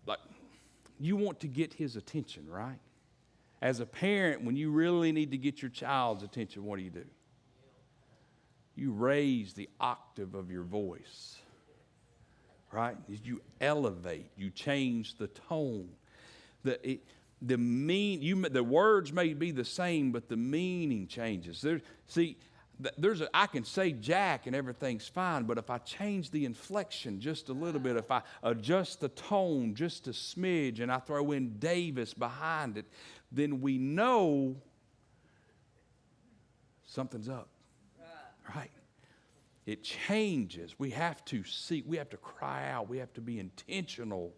like, you want to get his attention, right? As a parent, when you really need to get your child's attention, what do? You raise the octave of your voice, right? You elevate, you change the tone. The words may be the same, but the meaning changes. I can say Jack and everything's fine, but if I change the inflection just a little bit, if I adjust the tone just a smidge and I throw in Davis behind it, then we know something's up, right? It changes. We have to seek, we have to cry out, we have to be intentional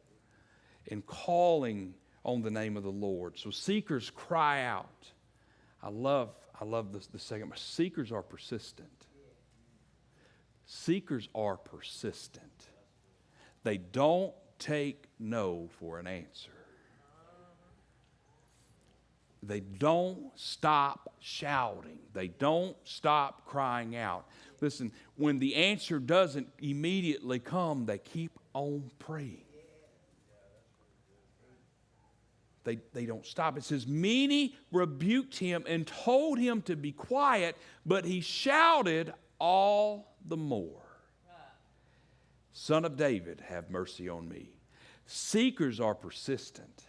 in calling on the name of the Lord. So seekers cry out. I love the second. Seekers are persistent. Seekers are persistent. They don't take no for an answer. They don't stop shouting. They don't stop crying out. Listen, when the answer doesn't immediately come, they keep on praying. They don't stop. It says, many rebuked him and told him to be quiet, but he shouted all the more. Son of David, have mercy on me. Seekers are persistent.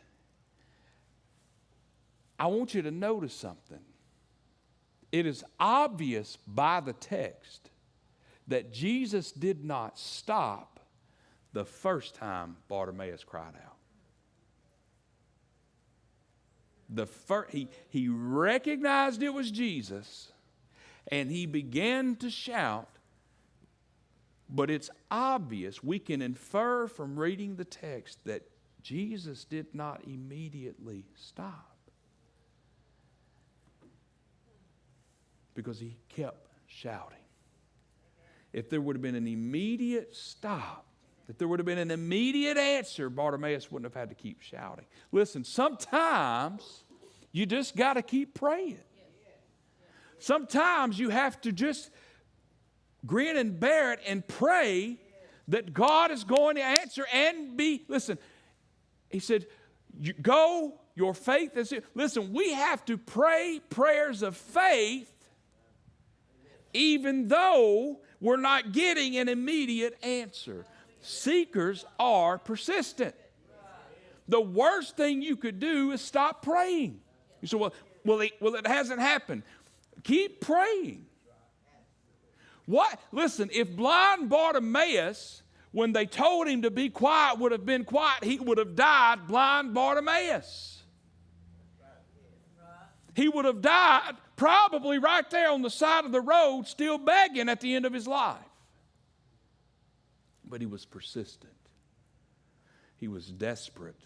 I want you to notice something. It is obvious by the text that Jesus did not stop the first time Bartimaeus cried out. He recognized it was Jesus, and he began to shout. But it's obvious, we can infer from reading the text that Jesus did not immediately stop, because he kept shouting. If there would have been an immediate stop, if there would have been an immediate answer, Bartimaeus wouldn't have had to keep shouting. Listen, sometimes you just got to keep praying. Sometimes you have to just grin and bear it and pray that God is going to answer and listen, he said, go, your faith is here. Listen, we have to pray prayers of faith even though we're not getting an immediate answer. Seekers are persistent. The worst thing you could do is stop praying. You say, well, it hasn't happened. Keep praying. What? Listen, if blind Bartimaeus, when they told him to be quiet, would have been quiet, he would have died blind Bartimaeus. He would have died probably right there on the side of the road, still begging at the end of his life. But he was persistent. He was desperate,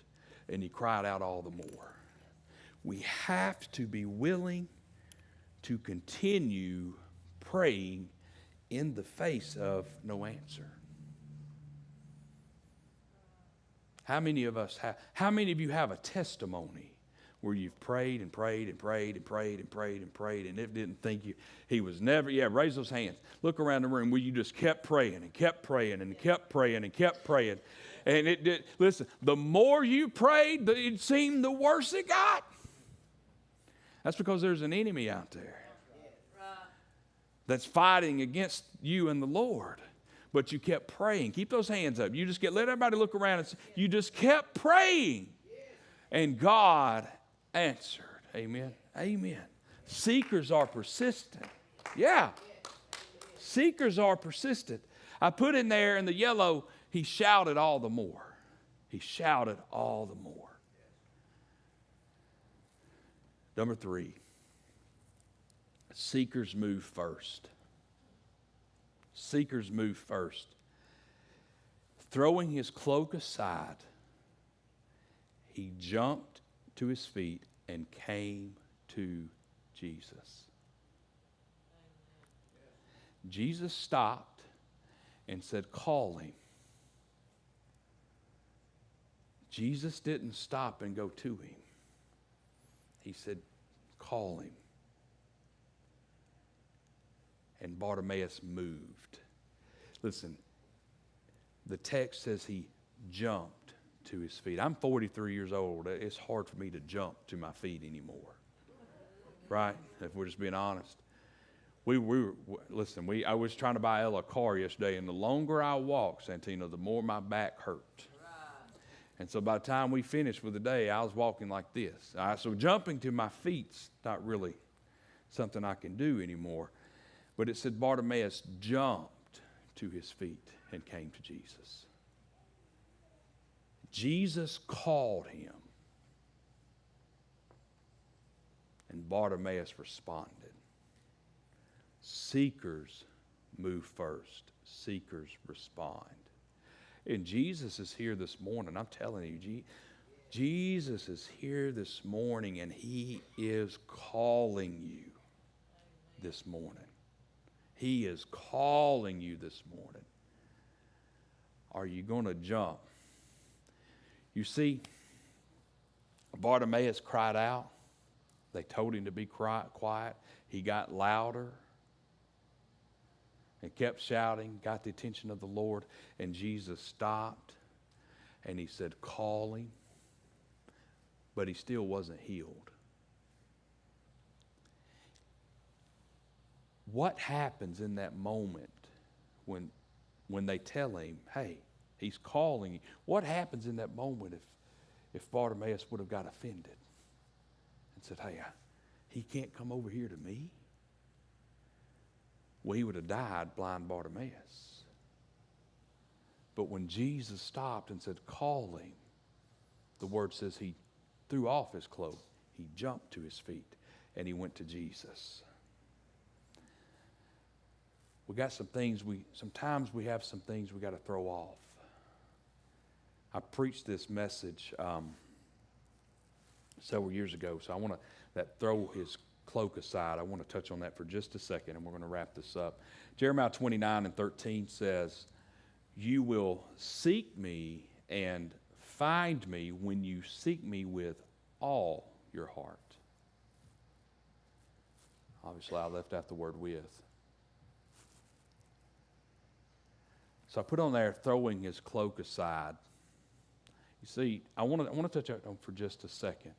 and he cried out all the more. We have to be willing to continue praying in the face of no answer. How many of you have a testimony where you've prayed and prayed and prayed and prayed and prayed and prayed, and it didn't think he was never, raise those hands. Look around the room where you just kept praying and kept praying and kept praying and kept praying. And it did. Listen, the more you prayed, it seemed the worse it got. That's because there's an enemy out there that's fighting against you and the Lord. But you kept praying. Keep those hands up. Let everybody look around and say, you just kept praying. And God answered. Amen. Amen. Seekers are persistent. Yeah. Seekers are persistent. I put in there in the yellow, he shouted all the more. He shouted all the more. Number 3. Seekers move first. Seekers move first. Throwing his cloak aside, he jumped to his feet and came to Jesus. Jesus stopped and said, call him. Jesus didn't stop and go to him. He said, call him. And Bartimaeus moved. Listen, the text says he jumped to his feet. I'm 43 years old. It's hard for me to jump to my feet anymore. Right? If we're just being honest. Listen, I was trying to buy Ella a car yesterday, and the longer I walked, Santino, the more my back hurt. And so by the time we finished with the day, I was walking like this. So jumping to my feet's not really something I can do anymore. But it said Bartimaeus jumped to his feet and came to Jesus. Jesus called him, and Bartimaeus responded. Seekers move first. Seekers respond. And Jesus is here this morning. I'm telling you, Jesus is here this morning, and he is calling you this morning. He is calling you this morning. Are you going to jump? You see, Bartimaeus cried out. They told him to be quiet. He got louder and kept shouting, got the attention of the Lord, and Jesus stopped, and he said, call him, but he still wasn't healed. What happens in that moment when they tell him, hey, he's calling you? What happens in that moment if Bartimaeus would have got offended and said, hey, he can't come over here to me? Well, he would have died, blind Bartimaeus. But when Jesus stopped and said, call him, the word says he threw off his cloak. He jumped to his feet, and he went to Jesus. Sometimes we have some things we got to throw off. I preached this message several years ago, so I want to throw his cloak aside. I want to touch on that for just a second, and we're going to wrap this up. Jeremiah 29:13 says, you will seek me and find me when you seek me with all your heart. Obviously, I left out the word with. So I put on there, throwing his cloak aside. You see, I want to touch on for just a second,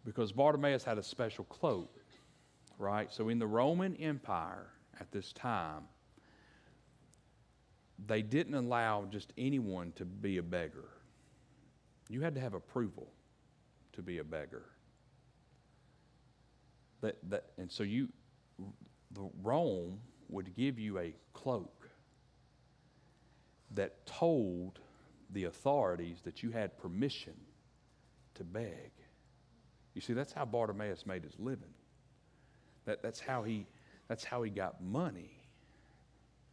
because Bartimaeus had a special cloak, right? So in the Roman Empire at this time, they didn't allow just anyone to be a beggar. You had to have approval to be a beggar. And so Rome would give you a cloak that told the authorities that you had permission to beg. You see, that's how Bartimaeus made his living. That's how he got money.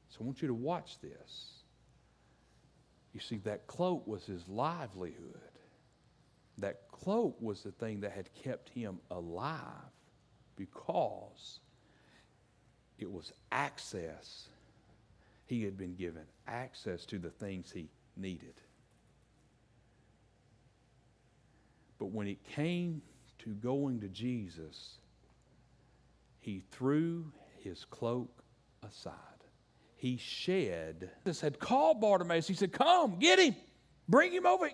So I want you to watch this. You see, that cloak was his livelihood. That cloak was the thing that had kept him alive, because it was access. He had been given access to the things he needed. But when it came to going to Jesus, he threw his cloak aside. He shed. Jesus had called Bartimaeus. He said, come, get him. Bring him over.